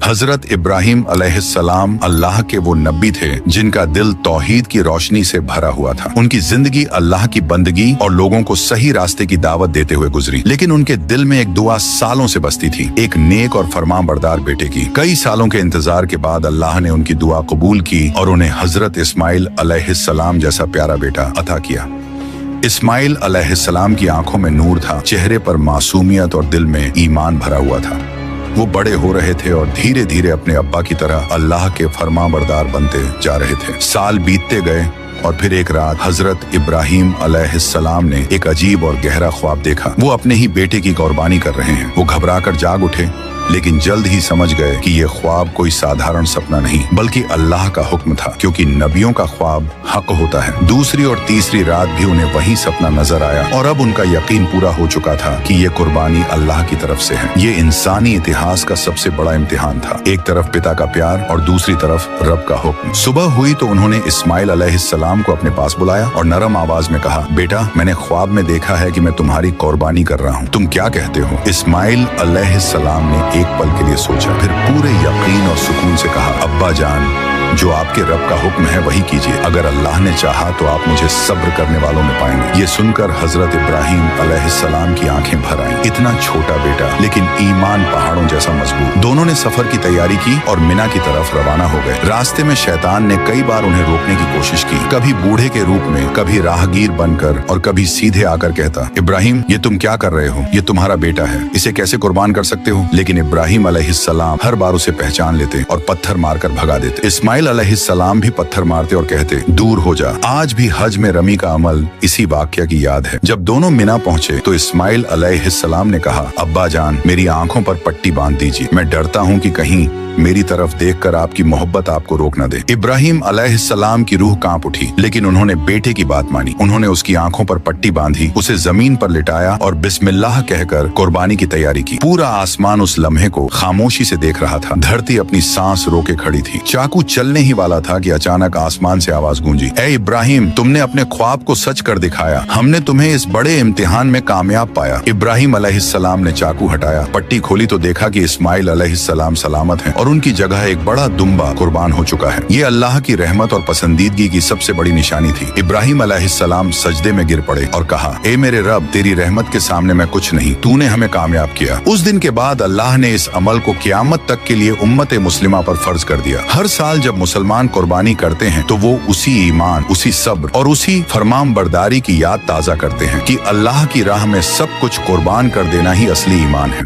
हजरत इब्राहिम अलैहिस्सलाम अल्लाह के वो नबी थे जिनका दिल तौहीद की रोशनी से भरा हुआ था। उनकी जिंदगी अल्लाह की बंदगी और लोगों को सही रास्ते की दावत देते हुए गुजरी, लेकिन उनके दिल में एक दुआ सालों से बसती थी, एक नेक और फरमाबरदार बेटे की। कई सालों के इंतजार के बाद अल्लाह ने उनकी दुआ कबूल की और उन्हें हजरत इस्माइल अलैहिस्सलाम जैसा प्यारा बेटा अता किया। इस्माइल अलैहिस्सलाम की आंखों में नूर था, चेहरे पर मासूमियत और दिल में ईमान भरा हुआ था। वो बड़े हो रहे थे और धीरे धीरे अपने अब्बा की तरह अल्लाह के फरमाबरदार बनते जा रहे थे। साल बीतते गए और फिर एक रात हजरत इब्राहिम अलैहिस्सलाम ने एक अजीब और गहरा ख्वाब देखा। वो अपने ही बेटे की कुर्बानी कर रहे हैं। वो घबराकर जाग उठे, लेकिन जल्द ही समझ गए कि ये ख्वाब कोई साधारण सपना नहीं बल्कि अल्लाह का हुक्म था, क्योंकि नबियों का ख्वाब हक होता है। दूसरी और तीसरी रात भी उन्हें वही सपना नजर आया और अब उनका यकीन पूरा हो चुका था कि ये कुर्बानी अल्लाह की तरफ से है। ये इंसानी इतिहास का सबसे बड़ा इम्तिहान था, एक तरफ पिता का प्यार और दूसरी तरफ रब का हुक्म। सुबह हुई तो उन्होंने इस्माइल अलैहिस्सलाम को अपने पास बुलाया और नरम आवाज में कहा, बेटा, मैंने ख्वाब में देखा है कि मैं तुम्हारी कुर्बानी कर रहा हूँ, तुम क्या कहते हो? इस्माइल अलैहिस्सलाम ने एक पल के लिए सोचा, फिर पूरे यकीन और सुकून से कहा, अब्बा जान, जो आपके रब का हुक्म है वही कीजिए। अगर अल्लाह ने चाहा तो आप मुझे सब्र करने वालों में पाएंगे। ये सुनकर हजरत इब्राहिम अलैहिस्सलाम की आंखें भर आईं। इतना छोटा बेटा लेकिन ईमान पहाड़ों जैसा मजबूत। दोनों ने सफर की तैयारी की और मिना की तरफ रवाना हो गए। रास्ते में शैतान ने कई बार उन्हें रोकने की कोशिश की, कभी बूढ़े के रूप में, कभी राहगीर बनकर और कभी सीधे आकर कहता, इब्राहिम, ये तुम क्या कर रहे हो? ये तुम्हारा बेटा है, इसे कैसे कुर्बान कर सकते हो? लेकिन इब्राहिम अलैहिस्सलाम हर बार उसे पहचान लेते और पत्थर मारकर भगा देते। इस्माइल अलैहिस्सलाम भी पत्थर मारते और कहते, दूर हो जा। आज भी हज में रमी का अमल इसी वाकया की याद है। जब दोनों मिना पहुंचे तो इस्माइल अलैहिस्सलाम ने कहा, अब्बा जान, मेरी आंखों पर पट्टी बांध दीजिए, मैं डरता हूं कि कहीं मेरी तरफ देखकर आपकी मोहब्बत आपको रोक न दे। इब्राहिम अलैहिस्सलाम की रूह कांप उठी, लेकिन उन्होंने बेटे की बात मानी। उन्होंने उसकी आंखों पर पट्टी बांधी, उसे जमीन पर लिटाया और बिस्मिल्लाह कहकर कुर्बानी की तैयारी की। पूरा आसमान उस लम्हे को खामोशी से देख रहा था। धरती अपनी सांस रोके खड़ी थी। चाकू चलने ही वाला था कि अचानक आसमान से आवाज गूंजी, ए इब्राहिम, तुमने अपने ख्वाब को सच कर दिखाया। हमने तुम्हें इस बड़े इम्तिहान में कामयाब पाया। इब्राहिम अलैहिस्सलाम ने चाकू हटाया, पट्टी खोली तो देखा कि इस्माइल अलैहिस्सलाम सलामत हैं और उनकी जगह एक बड़ा दुम्बा कुर्बान हो चुका है। ये अल्लाह की रहमत और पसंदीदगी की सबसे बड़ी निशानी थी। इब्राहिम अलैहिस्सलाम सजदे में गिर पड़े और कहा, ए मेरे रब, तेरी रहमत के सामने मैं कुछ नहीं, तूने हमें कामयाब किया। उस दिन के बाद अल्लाह ने इस अमल को क़यामत तक के लिए उम्मत मुस्लिमा पर फर्ज कर दिया। हर साल जब मुसलमान कुर्बानी करते हैं तो वो उसी ईमान, उसी सब्र और उसी फरमाबरदारी की याद ताज़ा करते हैं कि अल्लाह की राह में सब कुछ कुर्बान कर देना ही असली ईमान है।